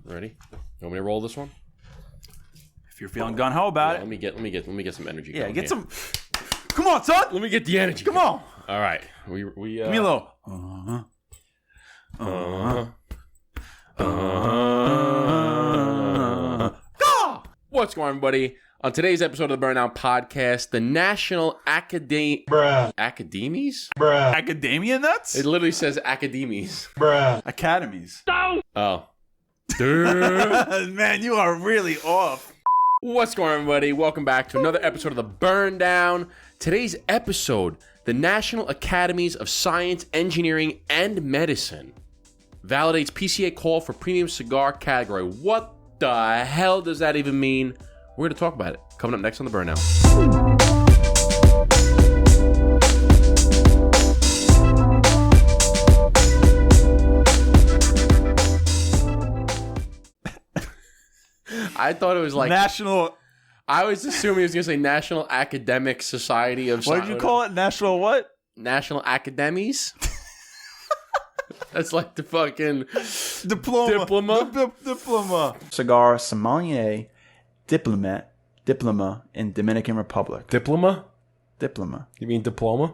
Ready? You want me to roll this one? If you're feeling gung ho about it. Let me get some energy. Yeah, going get here. some. Come on, son. Let me get the energy. Come on. All right. We Give me a little. What's going on, everybody? On today's episode of the Burndown Podcast, the National Academies? Academia nuts? It literally says Academies. Academies. Oh. Man, you are really off. What's going on, everybody? Welcome back to another episode of the Burndown. Today's episode, the National Academies of Science, Engineering, and Medicine validates PCA call for premium cigar category. What the hell does that even mean? We're going to talk about it. Coming up next on the Burnout. I thought it was like National. I was assuming he was going to say National Academic Society of What did you call it? National what? National Academies? That's like the fucking Diploma. Diploma. Cigar sommelier diploma in Dominican Republic. Diploma? Diploma. You mean diploma?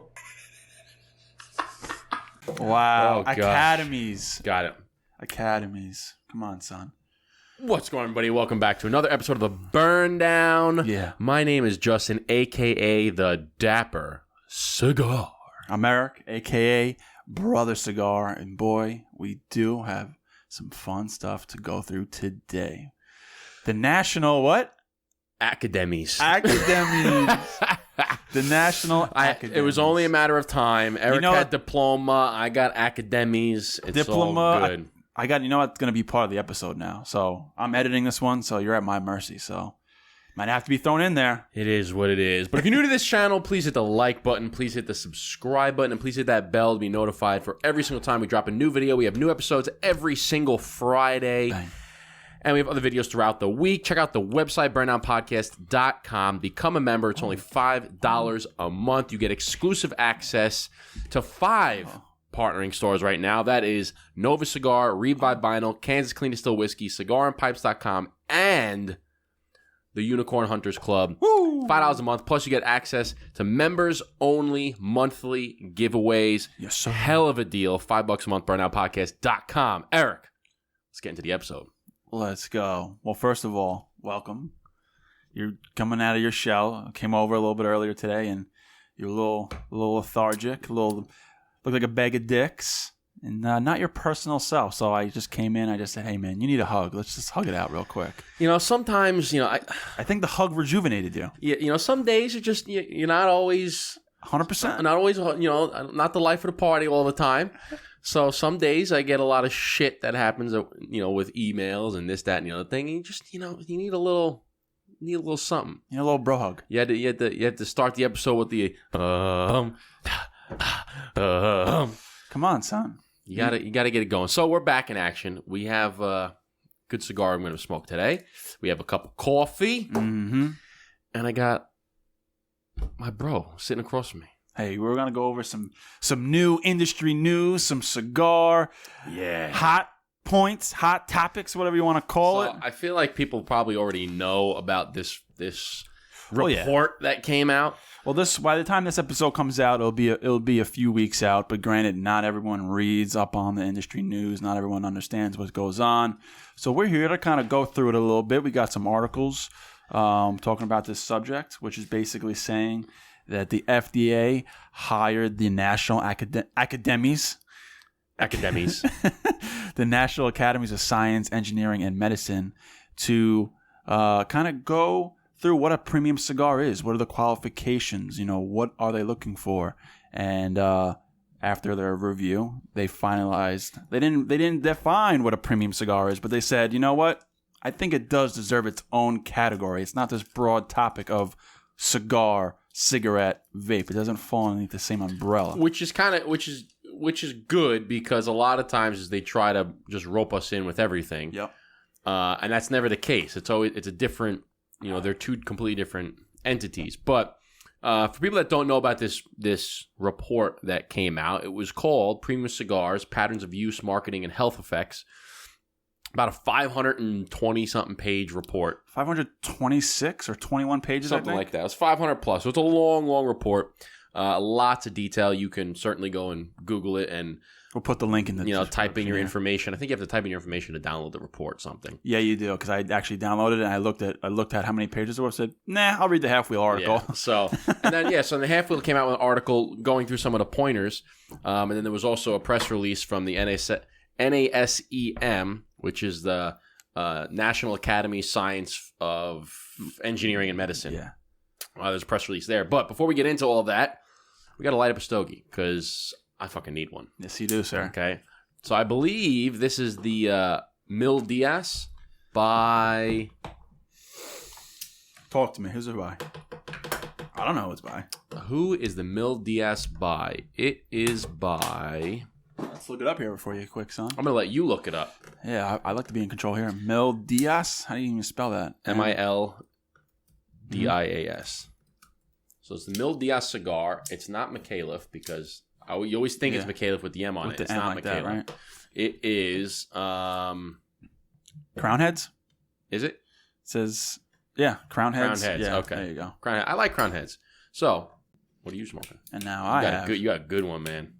Wow. Oh, gosh. Academies. Got it. Academies. Come on, son. What's going on, everybody? Welcome back to another episode of the Burndown. Yeah. My name is Justin, a.k.a. the Dapper Cigar. I'm Eric, a.k.a. Brother Cigar. And boy, we do have some fun stuff to go through today. The National what? Academies. Academies. The National Academies. It was only a matter of time. Eric had diploma. I got academies. It's diploma. All good. I got, it's going to be part of the episode now. So I'm editing this one, so you're at my mercy. So might have to be thrown in there. It is what it is. But if you're new to this channel, please hit the like button. Please hit the subscribe button. And please hit that bell to be notified for every single time we drop a new video. We have new episodes every single Friday. Bang. And we have other videos throughout the week. Check out the website, burndownpodcast.com. Become a member. It's only $5 a month. You get exclusive access to 5 partnering stores right now. That is Nova Cigar, Revive Vinyl, Kansas Clean Distilled Whiskey, cigarandpipes.com, and the Unicorn Hunters Club. Woo! $5 a month. Plus, you get access to members-only monthly giveaways. Yes, sir. Hell of a deal. $5 a month, burndownpodcast.com. Eric, let's get into the episode. Let's go. Well, first of all, welcome. You're coming out of your shell. I came over a little bit earlier today, and you're a little lethargic, look like a bag of dicks, and not your personal self. So I just came in. I just said, "Hey, man, you need a hug. Let's just hug it out real quick." Sometimes, I think the hug rejuvenated you. Yeah, some days you're not always 100%. Not always, not the life of the party all the time. So some days I get a lot of shit that happens, with emails and this, that, and the other thing. And you just, you need a little something. A little bro hug. You had to start the episode with the Come on, son. You gotta get it going. So we're back in action. We have a good cigar I'm going to smoke today. We have a cup of coffee, and I got my bro sitting across from me. Hey, we're going to go over some new industry news, some cigar, hot points, hot topics, whatever you want to call it. I feel like people probably already know about this report that came out. Well, by the time this episode comes out, it'll be a few weeks out. But granted, not everyone reads up on the industry news. Not everyone understands what goes on. So we're here to kind of go through it a little bit. We got some articles talking about this subject, which is basically saying that the FDA hired the National Academies, the National Academies of Science, Engineering, and Medicine to kind of go through what a premium cigar is. What are the qualifications? What are they looking for? And after their review, they finalized. They didn't define what a premium cigar is, but they said, you know what? I think it does deserve its own category. It's not this broad topic of cigar, cigarette, vape. It doesn't fall underneath the same umbrella. Which is good, because a lot of times they try to just rope us in with everything. Yep. And that's never the case. It's a different. They're two completely different entities. But for people that don't know about this report that came out, it was called Premium Cigars: Patterns of Use, Marketing, and Health Effects. About a 520-something page report. 526 or 21 pages, Something I think. like that. It was 500 plus. So it's a long, long report. Lots of detail. You can certainly go and Google it and We'll put the link in the type in your information. I think you have to type in your information to download the report. Something. Yeah, you do, because I actually downloaded it and I looked at how many pages there were. I said, nah, I'll read the Halfwheel article. Yeah. So and then so the Halfwheel came out with an article going through some of the pointers, and then there was also a press release from the NASEM, which is the National Academy Science of Engineering and Medicine. Yeah. There's a press release there. But before we get into all of that, we got to light up a stogie because I fucking need one. Yes, you do, sir. Okay. So I believe this is the Mil Diaz by... Talk to me. Who's it by? I don't know who it's by. Who is the Mil Diaz by? It is by... Let's look it up here for you quick, son. I'm going to let you look it up. Yeah, I like to be in control here. Mil Diaz? How do you even spell that? Mildias. So it's the Mil Diaz cigar. It's not McAuliffe because you always think it's McAuliffe with the M on it. It's not McAuliffe. Right? It is... Crown Heads? Is it? It says... Yeah, Crown Heads. Crown Heads, yeah, okay. There you go. Crown Head. I like Crown Heads. So, what are you smoking? And now you got a good one, man.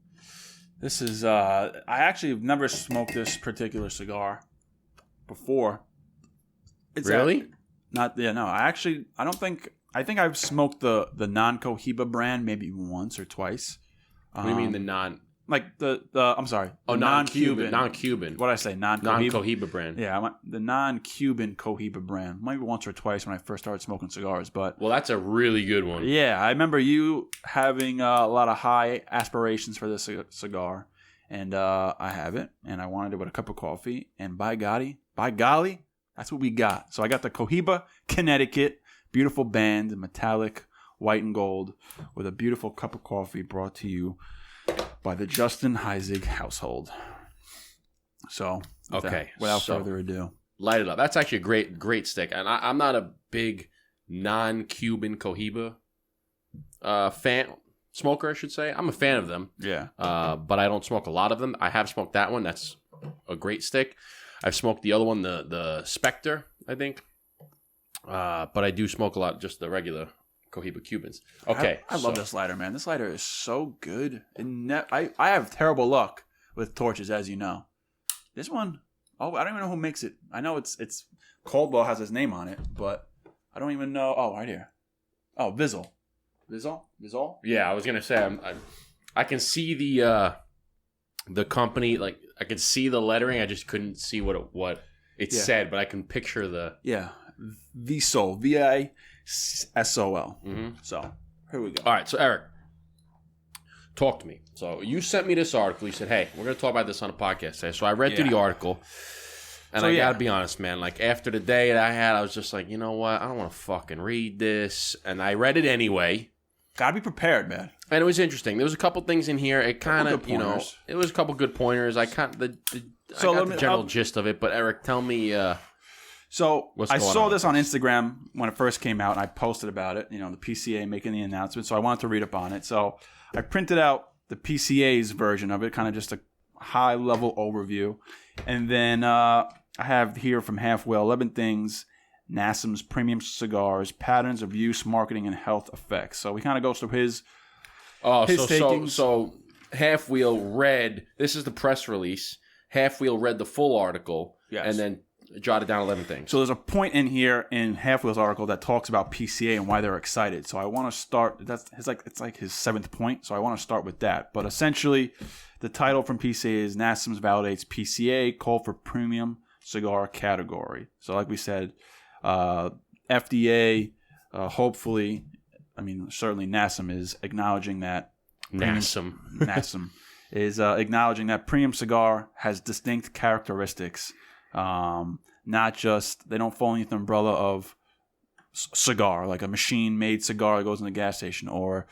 This is... I actually have never smoked this particular cigar before. Really? I think I've smoked the non-Cohiba brand maybe once or twice. What do you mean the non... Like I'm sorry. Oh, non-Cuban. What did I say? Non-Cohiba? Non-Cohiba brand. Yeah, the non-Cuban Cohiba brand. Maybe once or twice when I first started smoking cigars, but... Well, that's a really good one. Yeah, I remember you having a lot of high aspirations for this cigar, and I have it, and I wanted it with a cup of coffee, and by golly, that's what we got. So I got the Cohiba, Connecticut, beautiful band, metallic, white and gold, with a beautiful cup of coffee brought to you by the Justin Heisig household. So, without further ado, light it up. That's actually a great stick. And I'm not a big non-Cuban Cohiba smoker, I should say. I'm a fan of them. Yeah. But I don't smoke a lot of them. I have smoked that one. That's a great stick. I've smoked the other one, the Spectre, I think. But I do smoke a lot, just the regular Cohiba Cubans. Okay. I love this lighter, man. This lighter is so good. I have terrible luck with torches, as you know. This one, I don't even know who makes it. I know it's Caldwell has his name on it, but I don't even know. Oh, right here. Oh, Vizsla. Vizsla? Yeah, I was gonna say I can see the company, like I could see the lettering. I just couldn't see what it said, but I can picture the Vizsla. VISOL. Mm-hmm. So here we go. All right, so Eric, talk to me. So you sent me this article. You said, "Hey, we're going to talk about this on a podcast today." So I read through the article, and I got to be honest, man. Like after the day that I had, I was just like, you know what? I don't want to fucking read this, and I read it anyway. Gotta be prepared, man. And it was interesting. There was a couple things in here. It kind of, it was a couple good pointers. I got the general gist of it. But Eric, tell me. So I saw this on Instagram when it first came out, and I posted about it. The PCA making the announcement. So I wanted to read up on it. So I printed out the PCA's version of it, kind of just a high-level overview. And then I have here from Halfwheel 11 things, NASEM's premium cigars, patterns of use, marketing, and health effects. So he kind of goes through his takings. So Halfwheel read, this is the press release, Halfwheel read the full article, and then jotted down 11 things. So there's a point in here in Halfwheel's article that talks about PCA and why they're excited. So I want to start. It's like his 7th point. So I want to start with that. But essentially, the title from PCA is NASEM's validates PCA call for premium cigar category. So like we said, FDA, hopefully, certainly NASEM is acknowledging that. NASEM is acknowledging that premium cigar has distinct characteristics. Not just, they don't fall underneath the umbrella of cigar, like a machine-made cigar that goes in the gas station, or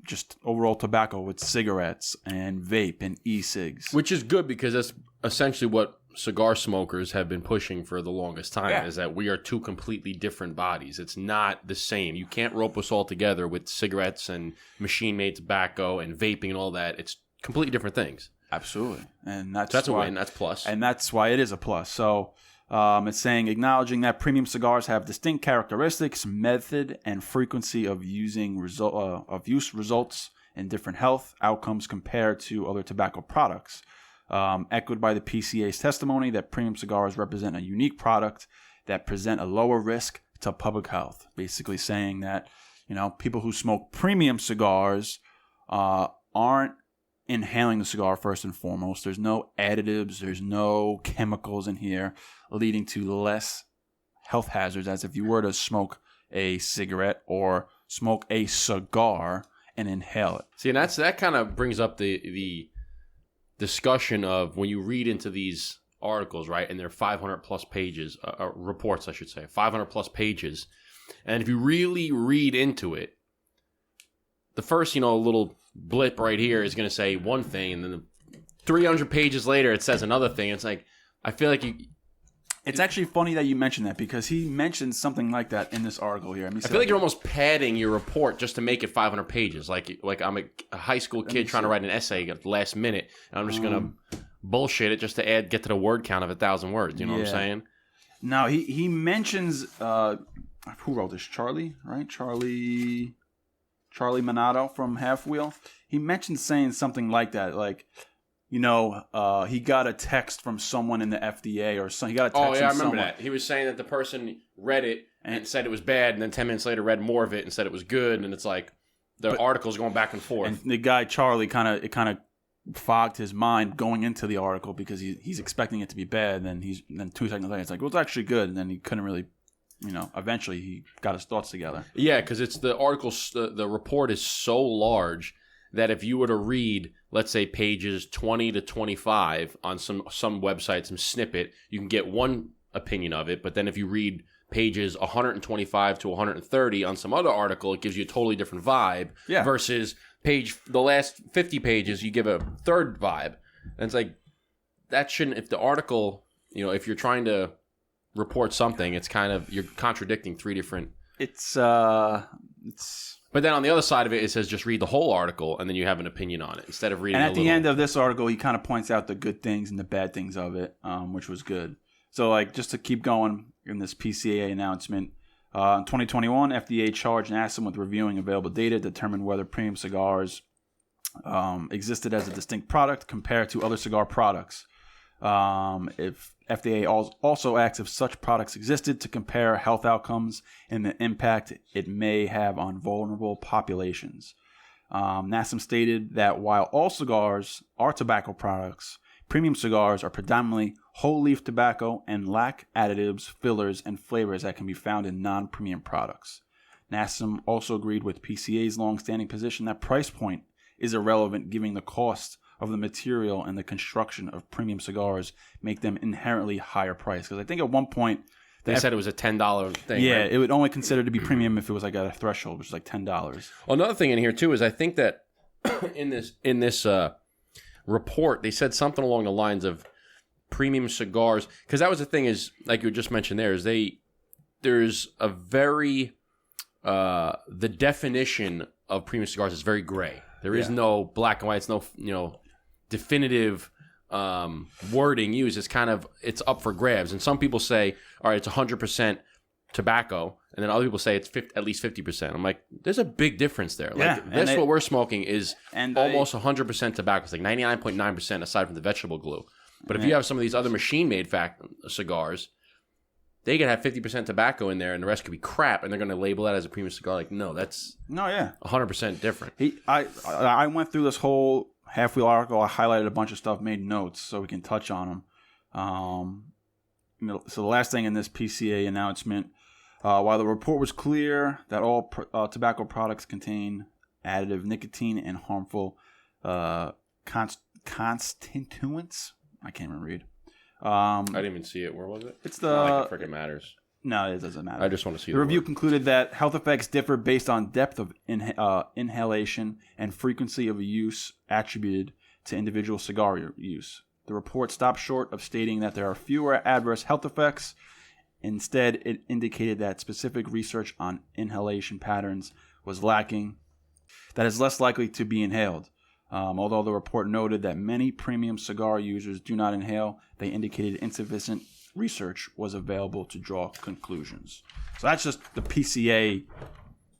just overall tobacco with cigarettes and vape and e-cigs. Which is good because that's essentially what cigar smokers have been pushing for the longest time, is that we are two completely different bodies. It's not the same. You can't rope us all together with cigarettes and machine-made tobacco and vaping and all that. It's completely different things. Absolutely. And that's a why, win. That's plus. And that's why it is a plus. So it's saying, acknowledging that premium cigars have distinct characteristics, method, and frequency of use results in different health outcomes compared to other tobacco products. Echoed by the PCA's testimony that premium cigars represent a unique product that present a lower risk to public health. Basically saying that, people who smoke premium cigars aren't inhaling the cigar first and foremost. There's no additives, there's no chemicals in here, leading to less health hazards as if you were to smoke a cigarette or smoke a cigar and inhale it. See, and that kind of brings up the discussion of when you read into these articles, right? And they're 500 plus pages, reports, I should say, 500 plus pages. And if you really read into it, the first, little blip right here is going to say one thing, and then 300 pages later, it says another thing. It's like, I feel like It's actually funny that you mentioned that because he mentioned something like that in this article here. I feel like you're almost padding your report just to make it 500 pages. Like I'm a high school kid trying to write an essay at the last minute, and I'm just going to bullshit it just to get to the word count of 1,000 words. You know what I'm saying? Now, he mentions, who wrote this? Charlie, right? Charlie Minato from Halfwheel. He mentioned saying something like that, like, he got a text from someone in the FDA or something. He got a text from someone. I remember that. He was saying that the person read it and said it was bad, and then 10 minutes later read more of it and said it was good, and it's like the article's going back and forth. And the guy, Charlie, kind of fogged his mind going into the article because he's expecting it to be bad, and then 2 seconds later it's like, well, it's actually good, and then he couldn't really, eventually he got his thoughts together. Yeah, because it's the article, the report is so large that if you were to read, let's say, pages 20 to 25 on some website, some snippet, you can get one opinion of it. But then if you read pages 125 to 130 on some other article, it gives you a totally different vibe. Yeah. Versus the last 50 pages, you give a third vibe. And it's like, that shouldn't, if the article, if you're trying to report something, it's kind of, you're contradicting three different. But then on the other side of it, it says just read the whole article and then you have an opinion on it instead of reading. And at the end of this article, he kind of points out the good things and the bad things of it, which was good. So, like, just to keep going in this PCA announcement, in 2021, FDA charged NASEM with reviewing available data to determine whether premium cigars existed as a distinct product compared to other cigar products. If FDA also asks if such products existed to compare health outcomes and the impact it may have on vulnerable populations. NASEM stated that while all cigars are tobacco products, premium cigars are predominantly whole leaf tobacco and lack additives, fillers, and flavors that can be found in non-premium products. NASEM also agreed with PCA's long-standing position that price point is irrelevant given the cost of the material and the construction of premium cigars make them inherently higher price. Because I think at one point they said it was a $10 thing. Yeah, right? It would only consider to be premium if it was like at a threshold, which is like $10. Well, another thing in here too is I think that in this report they said something along the lines of premium cigars, because that was the thing, is like you just mentioned there, is there's a very the definition of premium cigars is very gray. There is no black and white. It's no definitive wording used. It's up for grabs. And some people say, all right, it's 100% tobacco, and then other people say it's at least 50%. I'm like, there's a big difference there. Like what we're smoking is almost 100% tobacco. It's like 99.9% aside from the vegetable glue. But if you have some of these other machine-made cigars, they could have 50% tobacco in there, and the rest could be crap, and they're going to label that as a premium cigar. Like, no, that's 100% different. I went through this whole Halfwheel article. I highlighted a bunch of stuff, made notes so we can touch on them. So the last thing in this PCA announcement, while the report was clear that all tobacco products contain additive nicotine and harmful constituents, I can't even read. I didn't even see it. Where was it? It's the. Not like it freaking matters. No, it doesn't matter. I just want to see the review concluded that health effects differ based on depth of inhalation and frequency of use attributed to individual cigar use. The report stopped short of stating that there are fewer adverse health effects. Instead, it indicated that specific research on inhalation patterns was lacking, that is less likely to be inhaled. Although the report noted that many premium cigar users do not inhale, they indicated insufficient research was available to draw conclusions. So that's just the PCA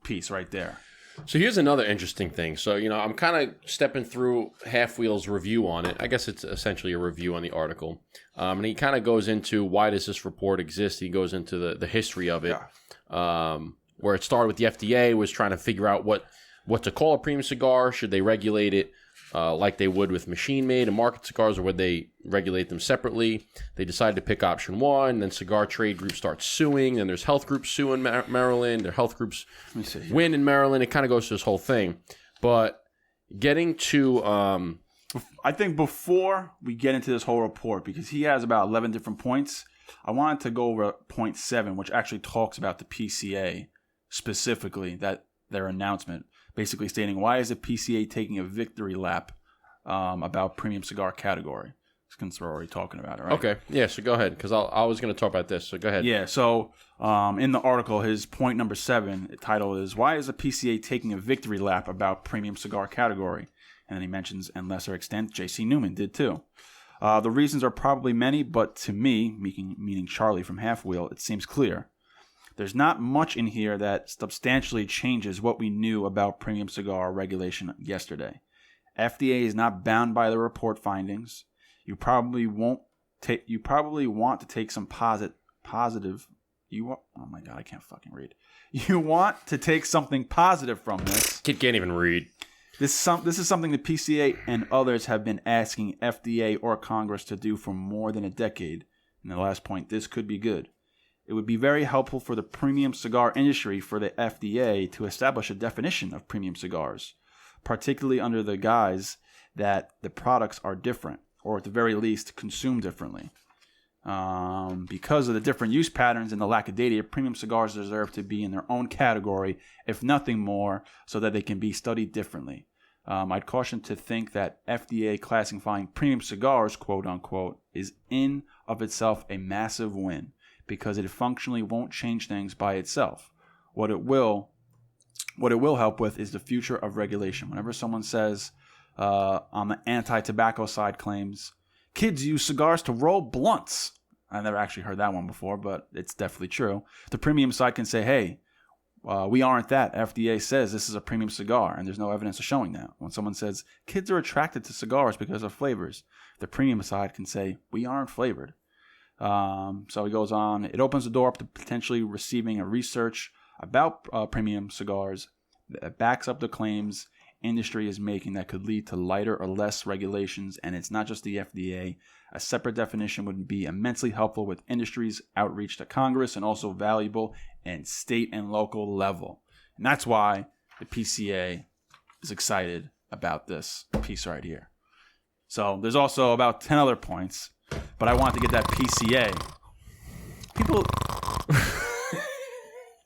piece right there. So here's another interesting thing. So, I'm kind of stepping through Halfwheel's review on it. I guess it's essentially a review on the article. And he kind of goes into why does this report exist. He goes into the history of it, where it started with the FDA, was trying to figure out what to call a premium cigar. Should they regulate it like they would with machine-made and market cigars, or would they regulate them separately? They decided to pick option one. Then cigar trade groups start suing, and there's health groups suing Maryland. Their health groups win in Maryland. It kind of goes to this whole thing. But getting to... I think before we get into this whole report, because he has about 11 different points, I wanted to go over point 7, which actually talks about the PCA specifically, that their announcement, basically stating, why is the PCA taking a victory lap about premium cigar category? Since we're already talking about it, right? Okay, yeah, so go ahead, because I was going to talk about this, so go ahead. Yeah, so in the article, his point number 7, the title is, why is the PCA taking a victory lap about premium cigar category? And then he mentions, in lesser extent, J.C. Newman did too. The reasons are probably many, but to me, meaning Charlie from Halfwheel, it seems clear. There's not much in here that substantially changes what we knew about premium cigar regulation yesterday. FDA is not bound by the report findings. You probably want to take some positive. Oh my God, I can't fucking read. You want to take something positive from this. Kid can't even read. This is something the PCA and others have been asking FDA or Congress to do for more than a decade. And the last point, this could be good. It would be very helpful for the premium cigar industry for the FDA to establish a definition of premium cigars, particularly under the guise that the products are different, or at the very least, consumed differently. Because of the different use patterns and the lack of data, premium cigars deserve to be in their own category, if nothing more, so that they can be studied differently. I'd caution to think that FDA classifying premium cigars, quote unquote, is in of itself a massive win, because it functionally won't change things by itself. What it will help with is the future of regulation. Whenever someone says on the anti-tobacco side claims, kids use cigars to roll blunts. I never actually heard that one before, but it's definitely true. The premium side can say, hey, we aren't that. FDA says this is a premium cigar, and there's no evidence of showing that. When someone says kids are attracted to cigars because of flavors, the premium side can say we aren't flavored. So he goes on. It opens the door up to potentially receiving a research about premium cigars that backs up the claims industry is making that could lead to lighter or less regulations, and it's not just the FDA. A separate definition would be immensely helpful with industry's outreach to Congress, and also valuable at state and local level. And that's why the PCA is excited about this piece right here. So there's also about 10 other points, but I want to get that PCA. People,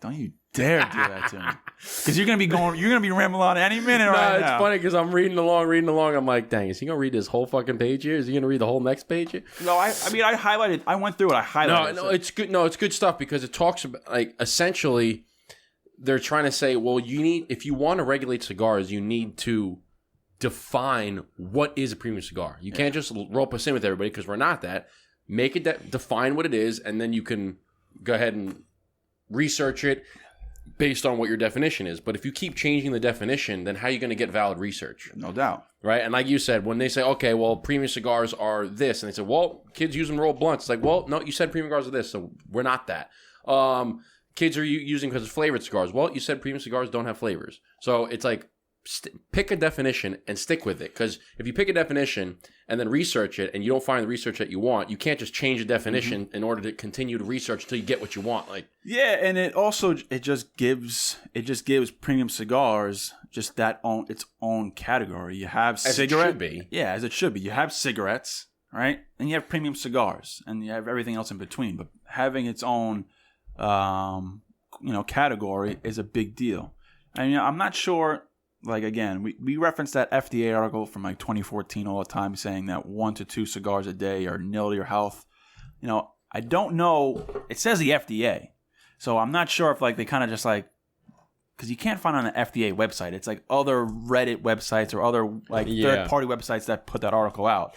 don't you dare do that to me, because you're gonna be rambling on any minute right now. It's funny because I'm reading along. I'm like, dang, is he gonna read this whole fucking page here? Is he gonna read the whole next page here? No, I highlighted. I went through it. I highlighted. No, it's good. No, it's good stuff because it talks about, like, essentially they're trying to say, well, if you want to regulate cigars, you need to define what is a premium cigar. You can't just rope us in with everybody, because we're not that. Make it define what it is, and then you can go ahead and research it based on what your definition is. But if you keep changing the definition, then how are you going to get valid research? No doubt. Right? And like you said, when they say, okay, well, premium cigars are this, and they say, well, kids use them to roll blunts. It's like, well, no, you said premium cigars are this, so we're not that. Kids are using because it's flavored cigars. Well, you said premium cigars don't have flavors. So it's like, pick a definition and stick with it. Because if you pick a definition and then research it and you don't find the research that you want, you can't just change the definition in order to continue to research until you get what you want. Like, yeah, and it just gives premium cigars just its own category. You have cigarettes. It should be. Yeah, as it should be. You have cigarettes, right? And you have premium cigars, and you have everything else in between. But having its own category is a big deal. I mean, I'm not sure. Like, again, we reference that FDA article from like 2014 all the time, saying that 1 to 2 cigars a day are nil to your health. I don't know. It says the FDA, so I'm not sure if like they kind of just like because you can't find it on the FDA website. It's like other Reddit websites or other like third-party websites that put that article out.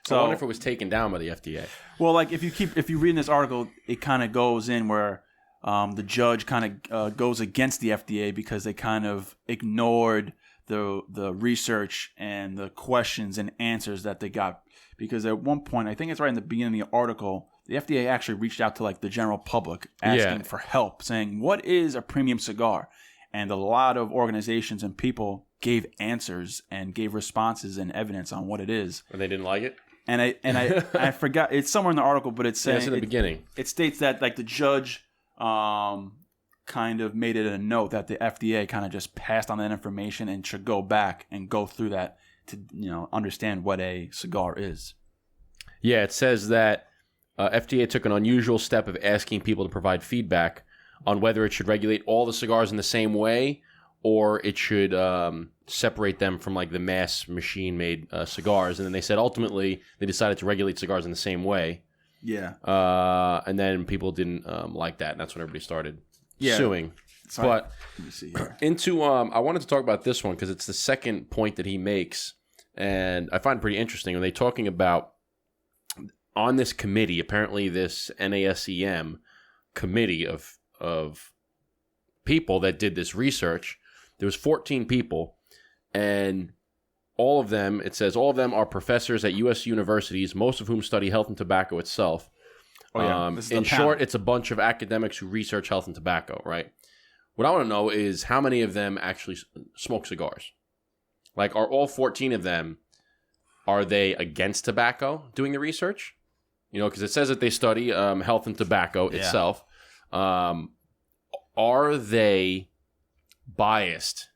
So I wonder if it was taken down by the FDA. Well, like if you read in this article, it kind of goes in where the judge kind of goes against the FDA because they kind of ignored the research and the questions and answers that they got. Because at one point, I think it's right in the beginning of the article, the FDA actually reached out to like the general public asking for help, saying, what is a premium cigar? And a lot of organizations and people gave answers and gave responses and evidence on what it is. And they didn't like it? And I forgot, it's somewhere in the article, but it's saying it's in the beginning. It states that like the judge kind of made it a note that the FDA kind of just passed on that information and should go back and go through that to understand what a cigar is. Yeah, it says that FDA took an unusual step of asking people to provide feedback on whether it should regulate all the cigars in the same way or it should separate them from like the mass machine-made cigars. And then they said ultimately they decided to regulate cigars in the same way. Yeah. And then people didn't like that, and that's when everybody started suing. Sorry. But let me see here. I wanted to talk about this one because it's the second point that he makes, and I find it pretty interesting. When they're talking about on this committee, apparently this NASEM committee of people that did this research, there was 14 people, and all of them, it says, all of them are professors at U.S. universities, most of whom study health and tobacco itself. Oh, yeah. In short, it's a bunch of academics who research health and tobacco, right? What I want to know is how many of them actually smoke cigars? Like, are all 14 of them, are they against tobacco doing the research? Because it says that they study health and tobacco itself. Are they biased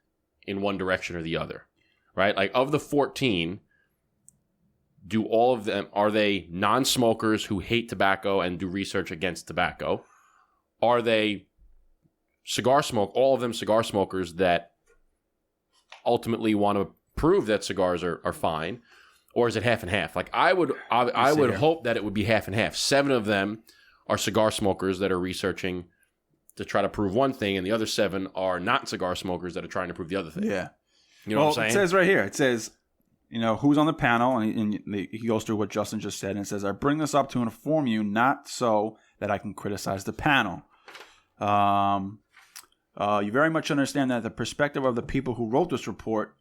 in one direction or the other? Right? Like, of the 14, do all of them, are they non-smokers who hate tobacco and do research against tobacco? Are they all of them cigar smokers that ultimately want to prove that cigars are fine? Or is it half and half? Like, I would hope that it would be half and half. 7 of them are cigar smokers that are researching to try to prove one thing, and the other 7 are not cigar smokers that are trying to prove the other thing. Yeah. You know what I'm saying? It says right here, it says, who's on the panel, and he goes through what Justin just said, and it says, I bring this up to inform you, not so that I can criticize the panel. You very much understand that the perspective of the people who wrote this report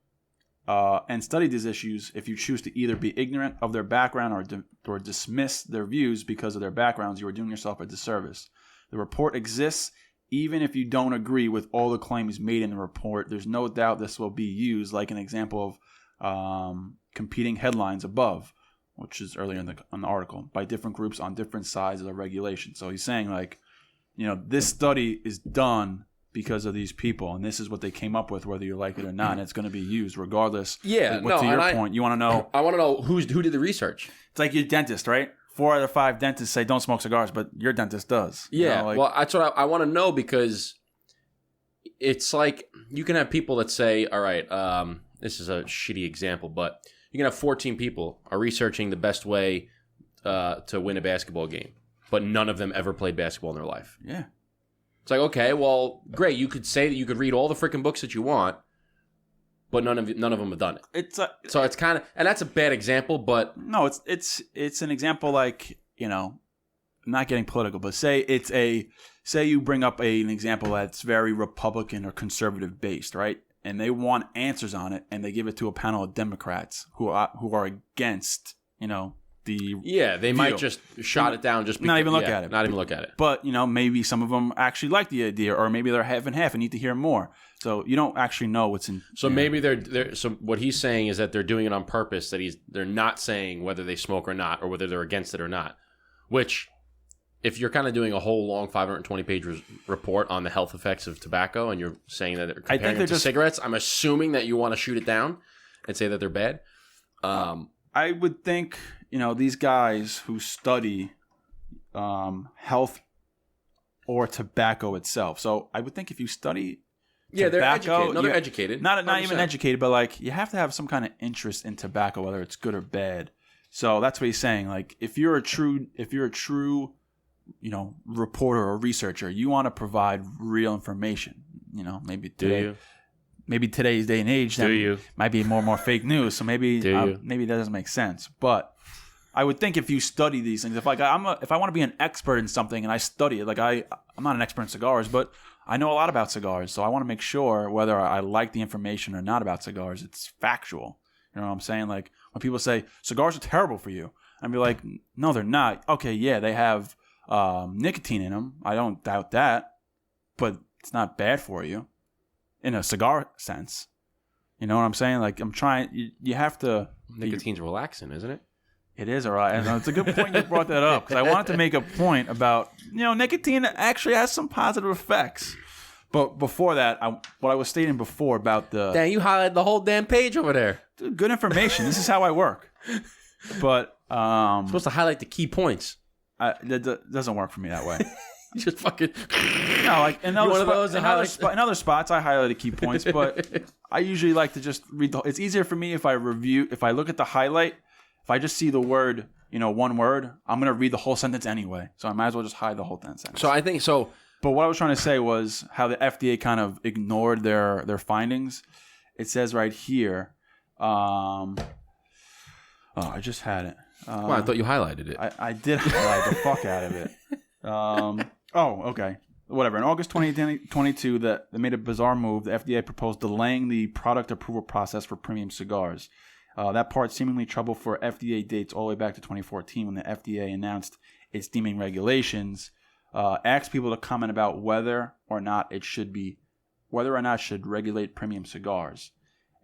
and studied these issues, if you choose to either be ignorant of their background or dismiss their views because of their backgrounds, you are doing yourself a disservice. The report exists even if you don't agree with all the claims made in the report. There's no doubt this will be used like an example of competing headlines above, which is earlier in the article, by different groups on different sides of the regulation. So he's saying, like, this study is done because of these people, and this is what they came up with, whether you like it or not, and it's going to be used regardless. Yeah, to your point, you want to know... I want to know who did the research. It's like your dentist, right? 4 out of 5 dentists say don't smoke cigars, but your dentist does. Yeah, well, that's what I want to know, because it's like you can have people that say, all right, this is a shitty example, but you can have 14 people are researching the best way to win a basketball game, but none of them ever played basketball in their life. Yeah. It's like, okay, well, great. You could say that you could read all the freaking books that you want, but none of them have done it. So it's kind of, and that's a bad example, but no, it's an example, like, I'm not getting political, but say you bring up an example that's very Republican or conservative based, right? And they want answers on it, and they give it to a panel of Democrats who are against, they might just shot it down, just because, not even look at it. Not even look at it. But maybe some of them actually like the idea, or maybe they're half and half and need to hear more. So you don't actually know what's in. So maybe they're. So what he's saying is that they're doing it on purpose. That they're not saying whether they smoke or not, or whether they're against it or not. Which, if you're kind of doing a whole long 520-page report on the health effects of tobacco, and you're saying that they're comparing it to cigarettes, I'm assuming that you want to shoot it down and say that they're bad. I would think, these guys who study health or tobacco itself. So I would think if you study tobacco, they're educated. No, they're educated. Not even educated, but like you have to have some kind of interest in tobacco, whether it's good or bad. So that's what he's saying. Like if you're a true reporter or researcher, you want to provide real information. maybe Do today, you? maybe today's day and age, Do you? might be more and more fake news. So maybe Do maybe that doesn't make sense. But I would think if you study these things, if I want to be an expert in something and I study it, like I'm not an expert in cigars, but I know a lot about cigars, so I want to make sure whether I like the information or not about cigars, it's factual. You know what I'm saying? Like when people say cigars are terrible for you, I'd be like, no, they're not. Okay, yeah, they have nicotine in them. I don't doubt that, but it's not bad for you in a cigar sense. You know what I'm saying? Like I'm trying. You have to. Nicotine's relaxing, isn't it? It is, all right. And it's a good point you brought that up because I wanted to make a point about, nicotine actually has some positive effects. But before that, what I was stating before about the... Damn, you highlighted the whole damn page over there. Good information. This is how I work. But... supposed to highlight the key points. That doesn't work for me that way. You just fucking... No, like in other spots, I highlighted key points, but I usually like to just read it's easier for me if I look at the highlight. If I just see the word, one word, I'm going to read the whole sentence anyway. So I might as well just hide the whole sentence. So I think so. But what I was trying to say was how the FDA kind of ignored their findings. It says right here. I just had it. Well, I thought you highlighted it. I did highlight the fuck out of it. Okay. Whatever. In August 2022, they made a bizarre move. The FDA proposed delaying the product approval process for premium cigars. That part seemingly trouble for FDA dates all the way back to 2014 when the FDA announced its deeming regulations, asked people to comment about whether or not it should regulate premium cigars.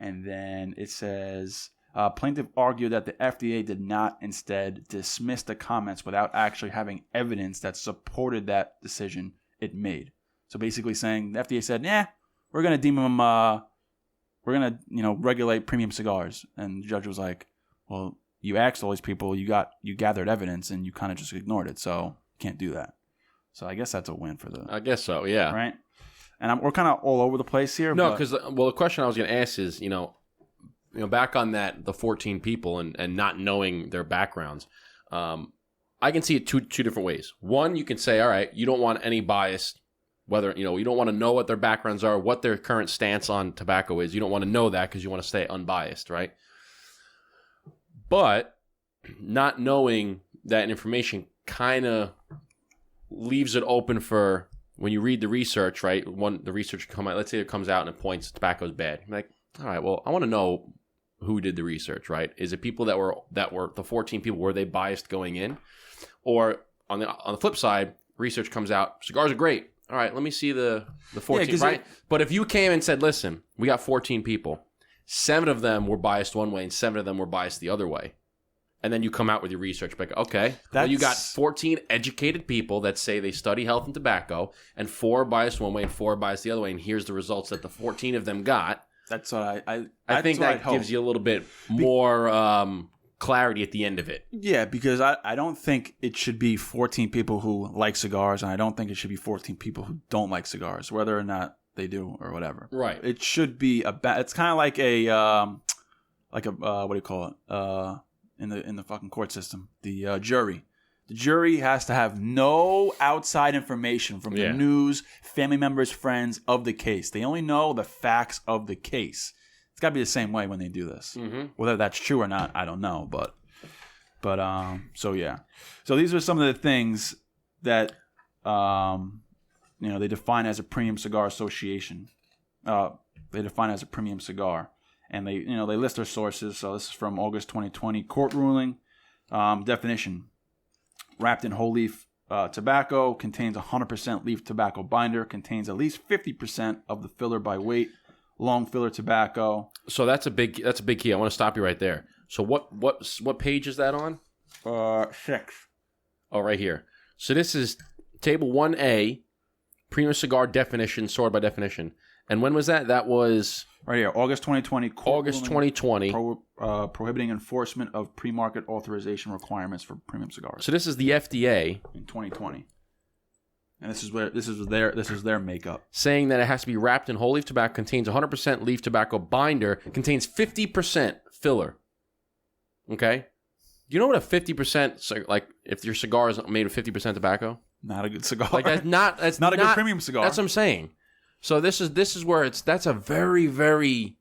And then it says, plaintiff argued that the FDA did not instead dismiss the comments without actually having evidence that supported that decision it made. So basically saying the FDA said, we're going to deem them... we're going to, regulate premium cigars. And the judge was like, well, you asked all these people, you gathered evidence, and you kind of just ignored it. So you can't do that. So I guess that's a win for the... I guess so, yeah. Right? And we're kind of all over the place here. No, because, the question I was going to ask is, back on the 14 people and not knowing their backgrounds, I can see it two different ways. One, you can say, all right, you don't want any bias. Whether, you don't want to know what their backgrounds are, what their current stance on tobacco is. You don't want to know that because you want to stay unbiased, right? But not knowing that information kind of leaves it open for when you read the research, right? The research come out, let's say it comes out and it points tobacco is bad. You're like, all right, well, I want to know who did the research, right? Is it people that were the 14 people, were they biased going in? Or on the flip side, research comes out, cigars are great. All right, let me see the 14, right? But if you came and said, listen, we got 14 people. 7 of them were biased one way and 7 of them were biased the other way. And then you come out with your research. Like, okay, well, you got 14 educated people that say they study health and tobacco, and 4 biased one way and 4 biased the other way, and here's the results that the 14 of them got. That's what I think that gives you a little bit more clarity at the end of it. Yeah, because I don't think it should be 14 people who like cigars, and I don't think it should be 14 people who don't like cigars, whether or not they do or whatever. Right. It should be it's kind of like what do you call it? In the fucking court system, the jury. The jury has to have no outside information from the news, family members, friends of the case. They only know the facts of the case. It's got to be the same way when they do this. Mm-hmm. Whether that's true or not, I don't know. But so yeah. So these are some of the things that they define as a premium cigar association. They define as a premium cigar, and they list their sources. So this is from August 2020 court ruling. Definition: wrapped in whole leaf tobacco, contains 100% leaf tobacco binder, contains at least 50% of the filler by weight. Long filler tobacco. So that's a big key. I want to stop you right there. So what page is that on? 6. Oh, right here. So this is table 1A, premium cigar definition, sorted by definition. And when was that? That was right here, August 2020. August 2020. Prohibiting enforcement of pre-market authorization requirements for premium cigars. So this is the FDA in 2020. And this is their makeup. Saying that it has to be wrapped in whole leaf tobacco, contains 100% leaf tobacco binder, contains 50% filler. Okay? Do you know what a 50%, like if your cigar is made of 50% tobacco? Not a good cigar. Like that's not a good premium cigar. That's what I'm saying. So this is where that's a very, very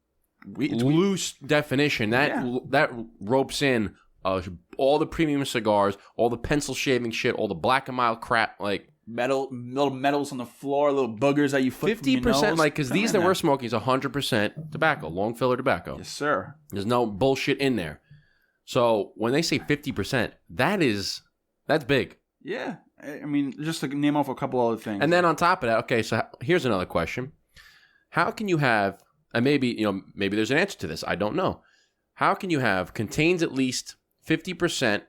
loose definition. That ropes in all the premium cigars, all the pencil shaving shit, all the Black and Mild crap, like little metals on the floor, little boogers that you flip 50%, like, because these that we're smoking is 100% tobacco, long filler tobacco. Yes, sir. There's no bullshit in there. So when they say 50%, that's big. Yeah. I mean, just to name off a couple other things. And then on top of that, okay, so here's another question. How can you have, and maybe there's an answer to this, I don't know. How can you have contains at least 50%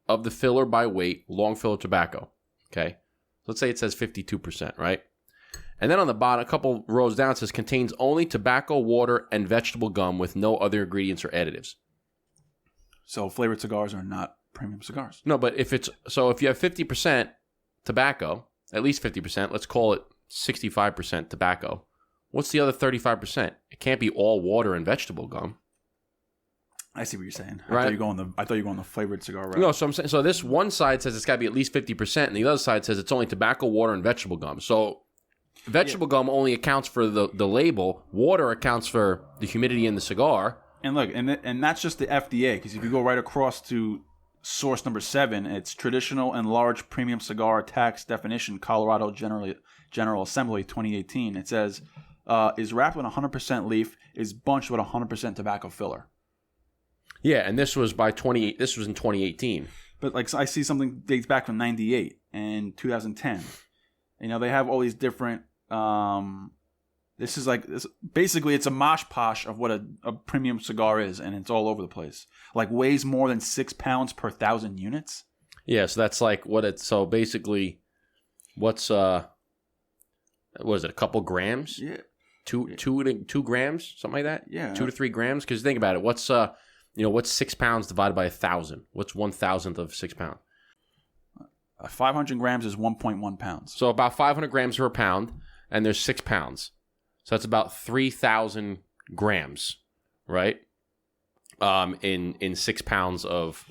of the filler by weight long filler tobacco? Okay. Let's say it says 52%, right? And then on the bottom, a couple rows down, it says contains only tobacco, water, and vegetable gum with no other ingredients or additives. So flavored cigars are not premium cigars. No, but if you have 50% tobacco, at least 50%, let's call it 65% tobacco. What's the other 35%? It can't be all water and vegetable gum. I see what you're saying. Right. I thought you were going the flavored cigar route. No, so I'm saying, so this one side says it's got to be at least 50%, and the other side says it's only tobacco, water, and vegetable gum. So vegetable gum only accounts for the label. Water accounts for the humidity in the cigar. And look, and that's just the FDA, because if you go right across to source number 7, it's traditional and large premium cigar tax definition, Colorado General Assembly 2018. It says, is wrapped with 100% leaf, is bunched with 100% tobacco filler. Yeah, and this was in 2018. But like, I see something dates back from 98 and 2010. You know, they have all these different. Basically, it's a mosh posh of what a premium cigar is, and it's all over the place. Like, weighs more than 6 pounds per 1,000 units. Yeah, so that's like what it's. So basically, what is it? A couple grams? Yeah, 2 grams, something like that. Yeah, 2 to 3 grams. Because think about it. What's 6 pounds divided by 1,000? What's 1,000th of 6 pounds? 500 grams is 1.1 pounds. So about 500 grams per pound, and there's 6 pounds. So that's about 3,000 grams, right? In 6 pounds of,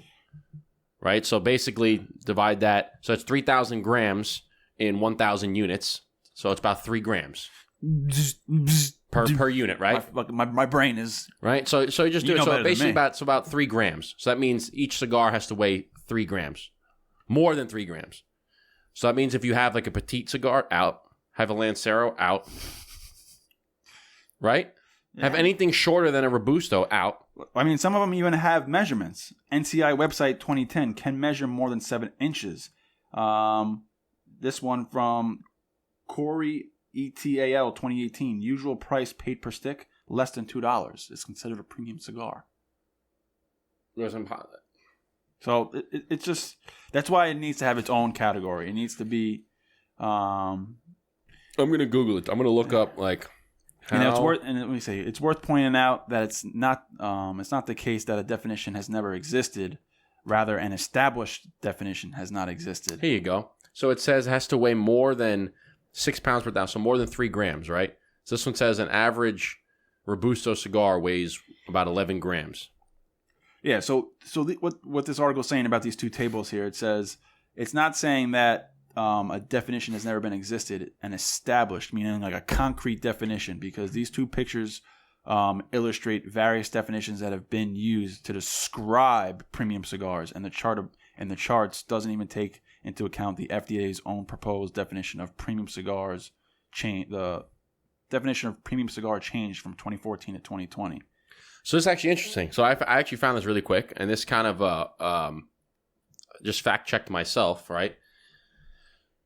right? So basically divide that. So it's 3,000 grams in 1,000 units. So it's about 3 grams per unit, right? My brain is right. So you just do it. So basically about 3 grams. So that means each cigar has to weigh 3 grams, more than 3 grams. So that means if you have like a petite cigar, out. Have a Lancero, out. Right? Yeah. Have anything shorter than a Robusto, out. I mean, some of them even have measurements. NCI website 2010 can measure more than 7 inches. This one from Corey ETAL 2018. Usual price paid per stick, less than $2. It's considered a premium cigar. So it's just, that's why it needs to have its own category. It needs to be. I'm going to Google it. I'm going to look up like. It's worth pointing out that it's not the case that a definition has never existed. Rather, an established definition has not existed. Here you go. So it says it has to weigh more than 6 pounds per 1,000, so more than 3 grams, right? So this one says an average Robusto cigar weighs about 11 grams. Yeah. So what this article is saying about these two tables here, it says it's not saying that a definition has never been existed and established, meaning like a concrete definition, because these two pictures illustrate various definitions that have been used to describe premium cigars, and the charts doesn't even take into account the FDA's own proposed definition of premium cigars. The definition of premium cigar changed from 2014 to 2020. So this is actually interesting. So I actually found this really quick, and this kind of just fact checked myself, right?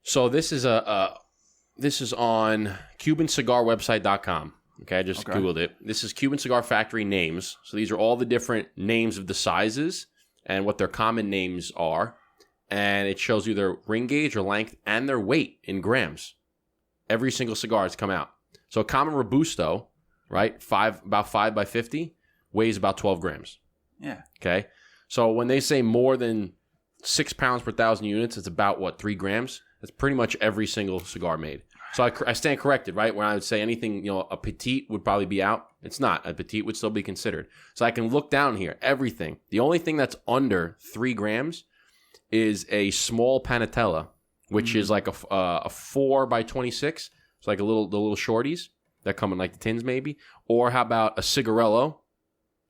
So this is on CubanCigarWebsite.com. Okay, I just Googled it. This is Cuban Cigar Factory names. So these are all the different names of the sizes and what their common names are. And it shows you their ring gauge or length and their weight in grams. Every single cigar has come out. So a common Robusto, right, about 5 by 50, weighs about 12 grams. Yeah. Okay. So when they say more than 6 pounds per 1,000 units, it's about, 3 grams? That's pretty much every single cigar made. So I stand corrected, right? When I would say anything, a petite would probably be out. It's not. A petite would still be considered. So I can look down here. Everything. The only thing that's under 3 grams is a small Panatella, which is like a 4 by 26. So It's like the little shorties that come in like the tins maybe. Or how about a cigarello?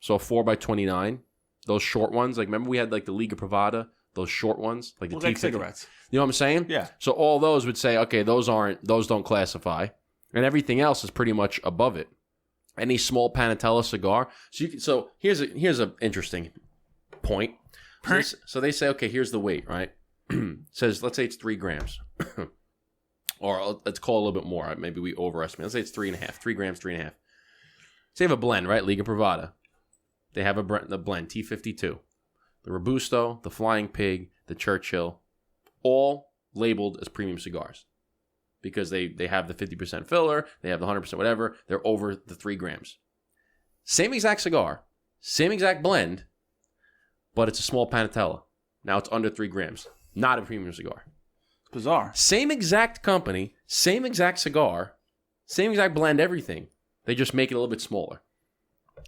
So a 4x29. Those short ones. Like remember we had like the Liga Privada, those short ones, like the like cigarettes. You know what I'm saying? Yeah. So all those would say, okay, those don't classify, and everything else is pretty much above it. Any small Panatella cigar. So here's a interesting point. So they say, okay, here's the weight, right? Says, let's say it's 3 grams. Or let's call it a little bit more. Maybe we overestimate. Let's say it's 3.5. 3 grams, 3.5. Say you have a blend, right? Liga Privada. They have the blend, T52. The Robusto, the Flying Pig, the Churchill, all labeled as premium cigars. Because they have the 50% filler, they have the 100% whatever, they're over the 3 grams. Same exact cigar, same exact blend, but it's a small Panatella. Now it's under 3 grams. Not a premium cigar. Bizarre. Same exact company, same exact cigar, same exact blend, everything. They just make it a little bit smaller.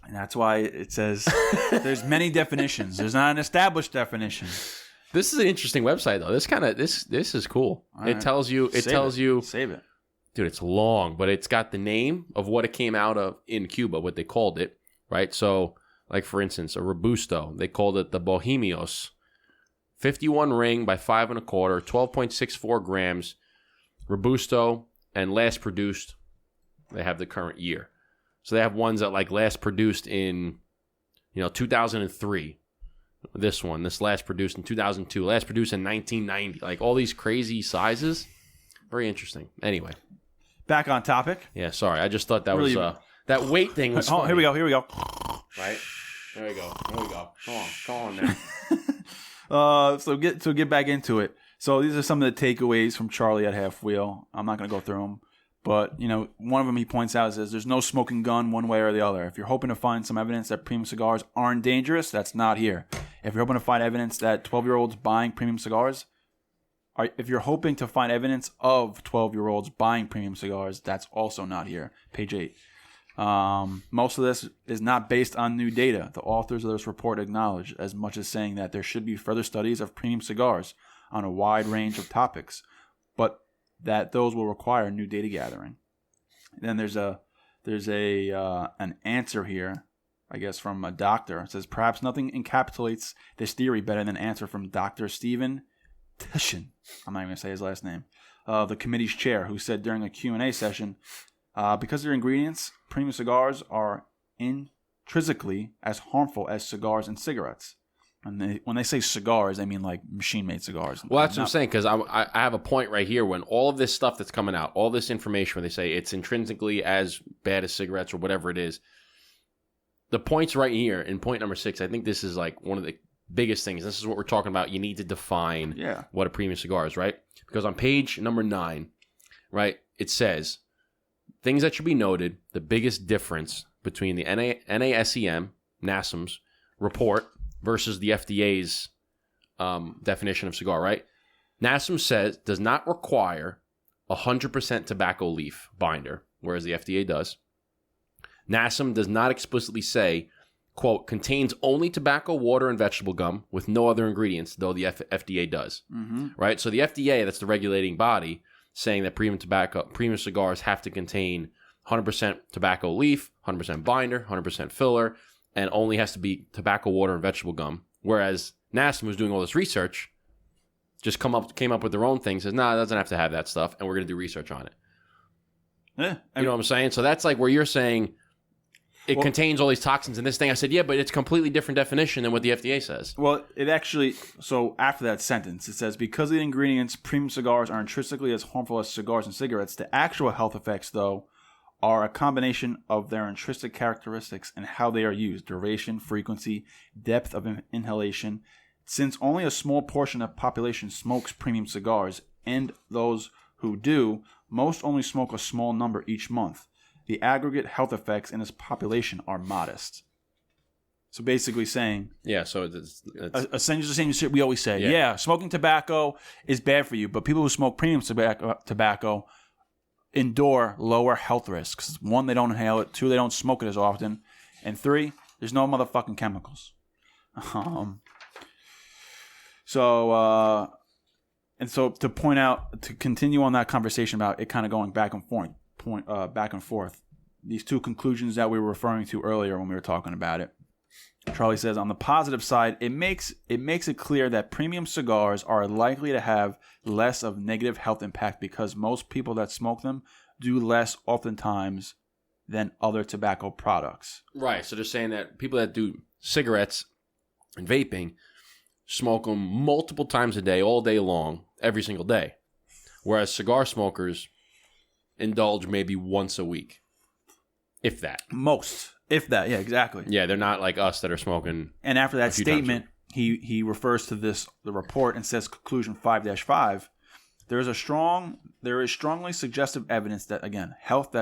And that's why it says there's many definitions. There's not an established definition. This is an interesting website though. This is cool. Right. It tells you Save it. Dude, it's long, but it's got the name of what it came out of in Cuba, what they called it, right? So, like for instance, a Robusto, they called it the Bohemios. 51 ring by 5 1/4, 12.64 grams. Robusto, and last produced, they have the current year. So they have ones that like last produced in, 2003. This last produced in 2002, last produced in 1990. Like all these crazy sizes. Very interesting. Anyway. Back on topic. Yeah, sorry. I just thought that really, was that weight thing was funny. Here we go. Right? There we go. Come on now. So get back into it. So these are some of the takeaways from Charlie at Halfwheel. I'm not going to go through them. But, one of them he points out says there's no smoking gun one way or the other. If you're hoping to find some evidence that premium cigars aren't dangerous, that's not here. If you're hoping to find evidence that 12-year-olds buying premium cigars, if you're hoping to find evidence of 12-year-olds buying premium cigars, that's also not here. Page 8. Most of this is not based on new data. The authors of this report acknowledge, as much as saying that there should be further studies of premium cigars on a wide range of topics, but that those will require new data gathering. And then there's an answer here, I guess, from a doctor. It says, perhaps nothing encapsulates this theory better than an answer from Dr. Stephen Tishin. I'm not even going to say his last name. The committee's chair, who said during a Q&A session, because their ingredients, premium cigars are intrinsically as harmful as cigars and cigarettes. And when they say cigars, they mean like machine-made cigars. Well, that's what I'm saying, because I have a point right here when all of this stuff that's coming out, all this information where they say it's intrinsically as bad as cigarettes or whatever it is, the point's right here in point number 6. I think this is like one of the biggest things. This is what we're talking about. You need to define what a premium cigar is, right? Because on page number 9, right, it says, things that should be noted, the biggest difference between the NASEM's report versus the FDA's definition of cigar, right? NASEM says does not require 100% tobacco leaf binder, whereas the FDA does. NASEM does not explicitly say, quote, contains only tobacco, water, and vegetable gum with no other ingredients, though the FDA does, right? So the FDA, that's the regulating body, saying that premium cigars have to contain 100% tobacco leaf, 100% binder, 100% filler, and only has to be tobacco, water, and vegetable gum. Whereas NASEM, who's doing all this research, just came up with their own thing, says, nah, it doesn't have to have that stuff, and we're going to do research on it. Yeah, you know what I'm saying? So that's like where you're saying it contains all these toxins in this thing. I said, yeah, but it's a completely different definition than what the FDA says. Well, it actually, so after that sentence, it says, because of the ingredients, premium cigars are intrinsically as harmful as cigars and cigarettes. The actual health effects, though, are a combination of their intrinsic characteristics and how they are used, duration, frequency, depth of inhalation. Since only a small portion of the population smokes premium cigars, and those who do, most only smoke a small number each month, the aggregate health effects in this population are modest. So basically saying... Yeah, so it's essentially the same shit we always say. Yeah, smoking tobacco is bad for you, but people who smoke premium tobacco endure lower health risks. 1, they don't inhale it. 2, they don't smoke it as often. And 3, there's no motherfucking chemicals. And so to continue on that conversation about it kind of going back and forth, these two conclusions that we were referring to earlier when we were talking about it. Charlie says, on the positive side, it makes it clear that premium cigars are likely to have less of negative health impact because most people that smoke them do less oftentimes than other tobacco products. Right. So they're saying that people that do cigarettes and vaping smoke them multiple times a day, all day long, every single day. Whereas cigar smokers indulge maybe once a week, if that. If that, yeah, exactly. Yeah, they're not like us that are smoking. And after that statement, he refers to the report and says, conclusion 5-5, there is strongly suggestive evidence that, again, health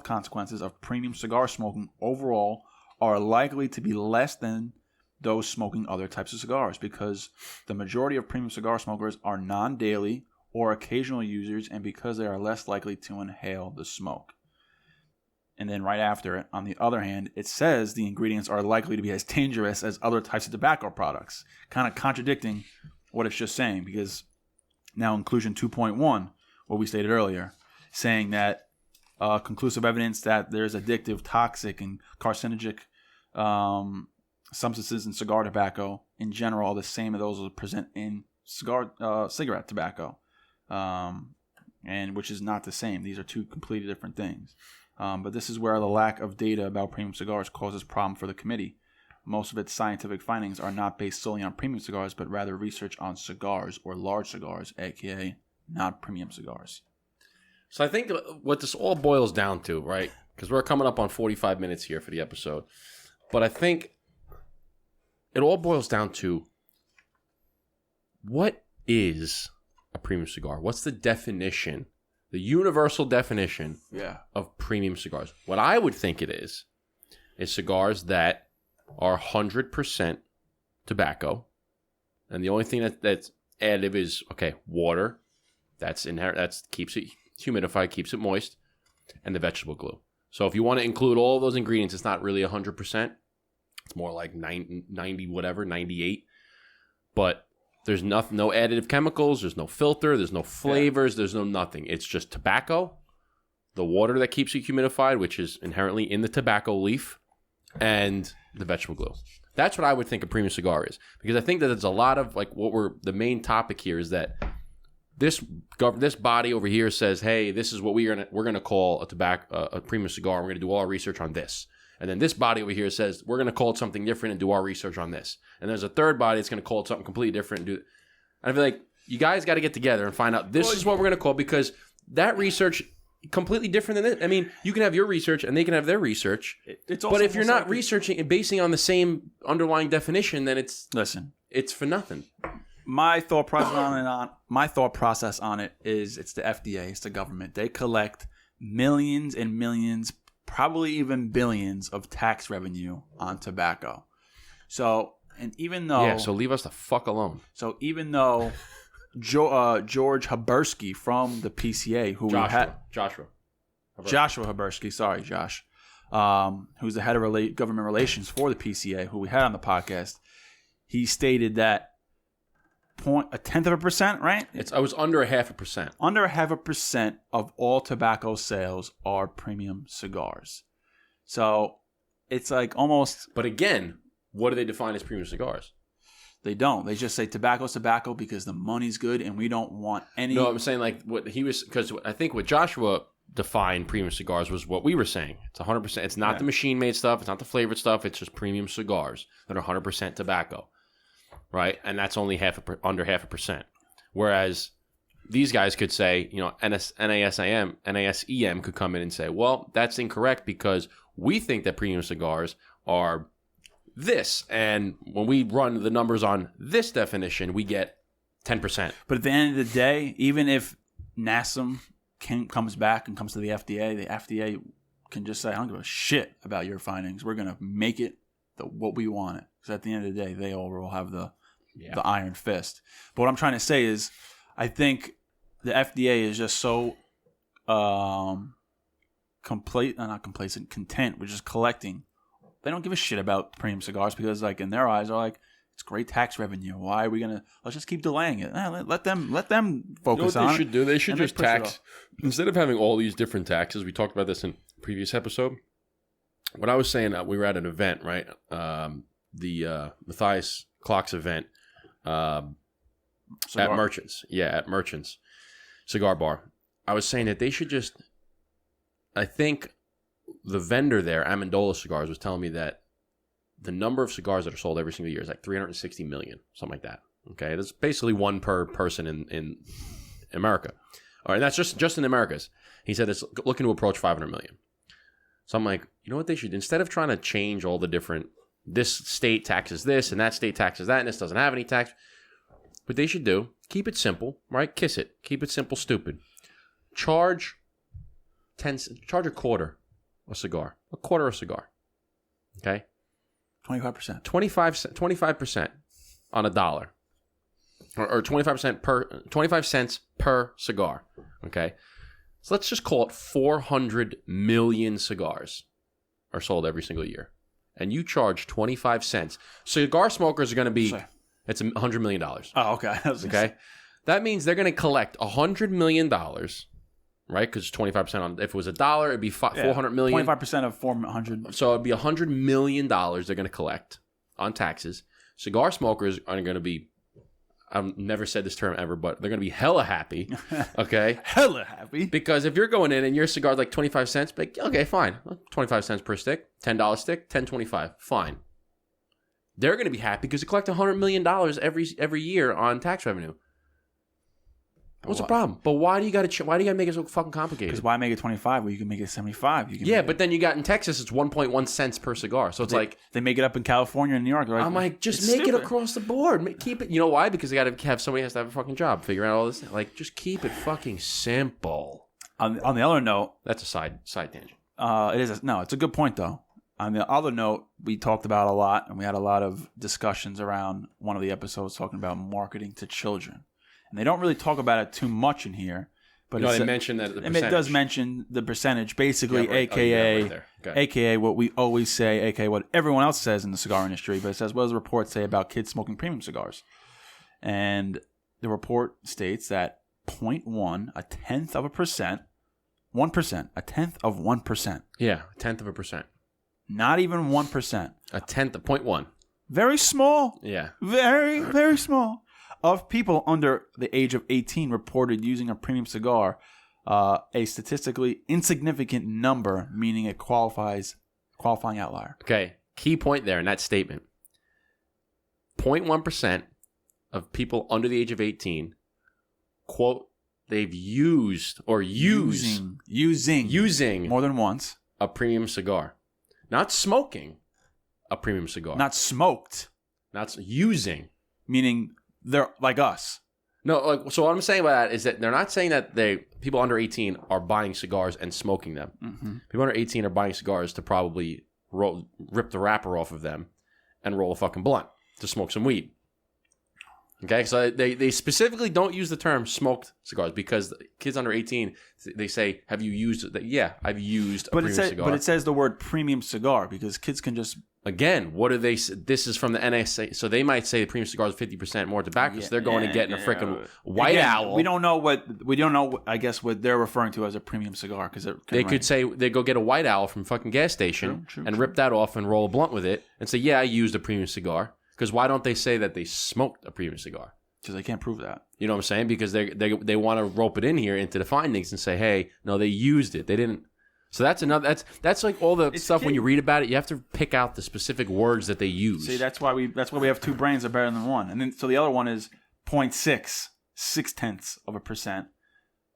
consequences of premium cigar smoking overall are likely to be less than those smoking other types of cigars because the majority of premium cigar smokers are non-daily or occasional users and because they are less likely to inhale the smoke. And then right after it, on the other hand, it says the ingredients are likely to be as dangerous as other types of tobacco products, kind of contradicting what it's just saying because now inclusion 2.1, what we stated earlier, saying that conclusive evidence that there's addictive, toxic, and carcinogenic substances in cigar tobacco in general are the same as those that are present in cigarette tobacco, and which is not the same. These are two completely different things. But this is where the lack of data about premium cigars causes problem for the committee. Most of its scientific findings are not based solely on premium cigars, but rather research on cigars or large cigars, aka not premium cigars. So I think what this all boils down to, right, because we're coming up on 45 minutes here for the episode, but I think it all boils down to what is a premium cigar? What's the definition, the universal definition of premium cigars? What I would think it is cigars that are 100% tobacco, and the only thing that's additive is water. That's inherent. That keeps it humidified, keeps it moist, and the vegetable glue. So if you want to include all those ingredients, it's not really 100%. It's more like 90 whatever, 98. But there's no additive chemicals. There's no filter. There's no flavors. There's no nothing. It's just tobacco, the water that keeps it humidified, which is inherently in the tobacco leaf, and the vegetable glue. That's what I would think a premium cigar is, because I think that there's a lot of the main topic here is that this body over here says, hey, this is what we're gonna call a premium cigar. We're gonna do all our research on this. And then this body over here says, we're going to call it something different and do our research on this. And there's a third body that's going to call it something completely different. And I feel like you guys got to get together and find out this is what we're going to call, because that research completely different than this. I mean, you can have your research and they can have their resech. But if you're not researching and basing on the same underlying definition, then it's for nothing. My thought process on it is it's the FDA, it's the government. They collect millions and millions, probably even billions of tax revenue on tobacco. So, and even though... Yeah, so leave us the fuck alone. So even though George Habersky from the PCA, Joshua Habersky, sorry, Josh, who's the head of government relations for the PCA, who we had on the podcast, he stated that a tenth of a percent, right? I was under 0.5%. Under 0.5% of all tobacco sales are premium cigars. So it's like almost... But again, what do they define as premium cigars? They don't. They just say tobacco's tobacco because the money's good and we don't want any... No, I'm saying because I think what Joshua defined premium cigars was what we were saying. It's 100%. It's not the machine-made stuff. It's not the flavored stuff. It's just premium cigars that are 100% tobacco. Right, and that's only under 0.5%. Whereas these guys could say, NASEM could come in and say, well, that's incorrect because we think that premium cigars are this, and when we run the numbers on this definition, we get 10%. But at the end of the day, even if NASEM comes back and comes to the FDA can just say, I don't give a shit about your findings. We're gonna make it what we want it. Because at the end of the day, they all will have the iron fist. But what I'm trying to say is, I think the FDA is just so content with just collecting. They don't give a shit about premium cigars because, in their eyes, they're like, It's great tax revenue. Why are we gonna? Let's just keep delaying it. Let them focus you know what on they it. should do? They should and just push it tax off. instead of having all these different taxes. We talked about this in a previous episode. When I was saying we were at an event, right? The Matthias Clocks event at Merchants. Yeah, at Merchants Cigar Bar. I was saying that they should just. I think the vendor there, Amendola Cigars, was telling me that the number of cigars that are sold every single year is like 360 million, something like that. Okay, that's basically one per person in America. All right, that's just in the Americas. He said it's looking to approach 500 million. So I'm like, you know what they should, instead of trying to change all the different, this state taxes this and that state taxes that and this doesn't have any tax, what they should do, keep it simple, right? Kiss it. Keep it simple, stupid. Charge a quarter a cigar. A quarter a cigar. Okay? 25%. 25% on $1. Or 25 cents per cigar. Okay? So let's just call it 400 million cigars are sold every single year. And you charge 25 cents. Cigar smokers are going to be, it's $100 million. Oh, okay. Okay? That means they're going to collect $100 million, right? Because 25% on, if it was $1, it'd be 400 million. 25% of 400. So it'd be $100 million they're going to collect on taxes. Cigar smokers are going to be, I've never said this term ever, but they're going to be hella happy. Okay? Hella happy. Because if you're going in and your cigar's like 25 cents, like, okay, fine. 25 cents per stick, $10 stick, $10.25. Fine. They're going to be happy because they collect $100 million every year on tax revenue. What's the problem? But why do you got to make it so fucking complicated? Because why make it 25 where you can make it 75? But then you got in Texas, it's 1.1 cents per cigar. So it's like they make it up in California and New York. Right? I'm like, just make it across the board. Keep it. You know why? Because they got to have somebody has to have a fucking job, figure out all this. Like, just keep it fucking simple. On the other note, that's a side tangent. It's a good point though. On the other note, we talked about a lot, and we had a lot of discussions around one of the episodes talking about marketing to children. And they don't really talk about it too much in here, but they mention that the percentage. It does mention the percentage, basically, aka aka what we always say, aka what everyone else says in the cigar industry. But it says, what does the report say about kids smoking premium cigars? And the report states that 0.1, a tenth of a percent, 1%, a tenth of 1%. Yeah, a tenth of a percent. Not even 1%. A tenth of 0.1. Very small. Yeah. Very, very small. Of people under the age of 18 reported using a premium cigar, a statistically insignificant number, meaning a qualifying outlier. Okay, key point there in that statement. 0.1% of people under the age of 18, quote, they've using more than once a premium cigar. Not smoking a premium cigar. Not smoked. Not using. Meaning they're like us. No, so what I'm saying about that is that they're not saying that people under 18 are buying cigars and smoking them. Mm-hmm. People under 18 are buying cigars to probably rip the wrapper off of them and roll a fucking blunt to smoke some weed. Okay, so they specifically don't use the term smoked cigars because kids under 18, they say, have you used it? Yeah, I've used a premium cigar. But it says the word premium cigar because kids can just... Again, what do they say? This is from the NSA. So they might say the premium cigar is 50% more tobacco, so they're going and getting a freaking white owl. We don't know, I guess, what they're referring to as a premium cigar. Because they could say they go get a white owl from fucking gas station and rip that off and roll a blunt with it and say, yeah, I used a premium cigar. Because why don't they say that they smoked a premium cigar? Because they can't prove that. You know what I'm saying? Because they want to rope it in here into the findings and say, hey, no, they used it. They didn't. So that's another. That's like all the stuff when you read about it, you have to pick out the specific words that they use. See, that's why we have two brains that are better than one. And then so the other one is 0.6, 0.6%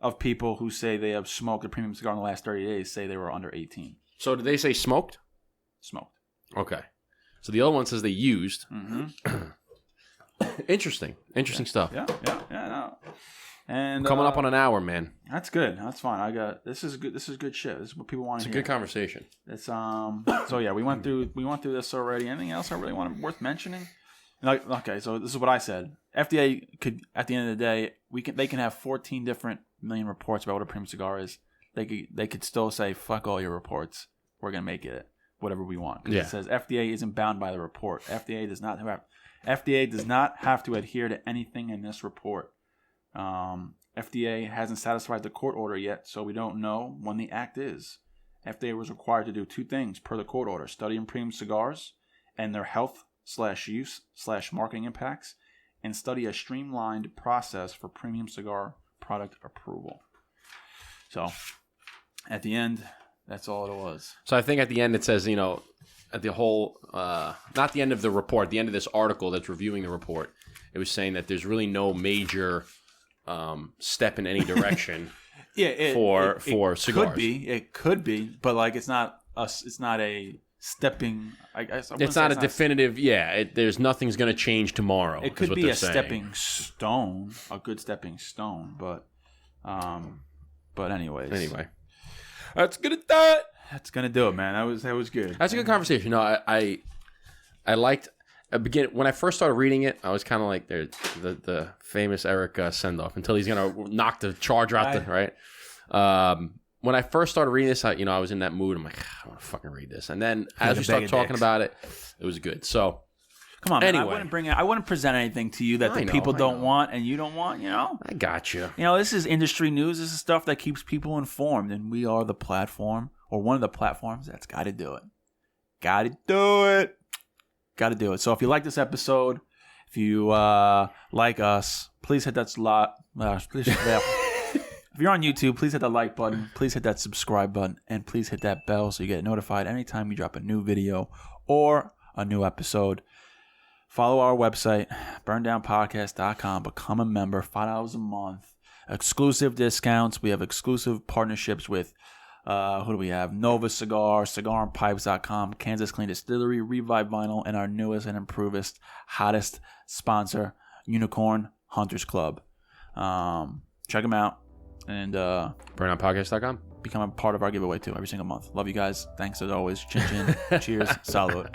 of people who say they have smoked a premium cigar in the last 30 days say they were under 18. So did they say smoked? Smoked. Okay. So the other one says they used. Mm-hmm. Interesting stuff. Yeah. No. And coming up on an hour, man. That's good. That's fine. This is good. This is good shit. This is what people want to hear. It's a good conversation. It's So yeah, we went through this already. Anything else I really worth mentioning? Okay, so this is what I said. FDA could, at the end of the day, they can have 14 different million reports about what a premium cigar is. They could still say fuck all your reports. We're gonna make it whatever we want. Because it says FDA isn't bound by the report. FDA does not have. FDA does not have to adhere to anything in this report. FDA hasn't satisfied the court order yet, so we don't know when the act is. FDA was required to do two things per the court order: study premium cigars and their health/use/marketing impacts, and study a streamlined process for premium cigar product approval. So, at the end, that's all it was. So I think at the end it says, at the whole, not the end of the report, the end of this article that's reviewing the report, it was saying that there's really no major step in any direction for cigars. It could be, but like it's not a stepping. It's not a definitive. There's nothing's going to change tomorrow. It could be a stepping stone, a good stepping stone, but anyways. Anyway, that's gonna do it. That's gonna do it, man. That was good. That's a good conversation. No, I liked. When I first started reading it, I was kind of like the famous Eric Sendoff until he's gonna knock the charger out right. When I first started reading this, I was in that mood. I'm like, I want to fucking read this. And then as we started talking about it, it was good. So come on, anyway, man, I wouldn't present anything to you that the people don't want and you don't want. I got you. This is industry news. This is stuff that keeps people informed, and we are the platform or one of the platforms that's got to do it. Got to do it. Got to do it. So if you like this episode, if you like us, please hit that if you're on YouTube, please hit that like button. Please hit that subscribe button. And please hit that bell so you get notified anytime we drop a new video or a new episode. Follow our website, burndownpodcast.com. Become a member, $5 a month. Exclusive discounts. We have exclusive partnerships with who do we have? Nova Cigar, cigarandpipes.com, Kansas Clean Distillery, Revive Vinyl, and our newest and improved, hottest sponsor, Unicorn Hunters Club. Check them out. And burndownpodcast.com. Become a part of our giveaway too every single month. Love you guys. Thanks as always. Chin chin. Cheers. Salud.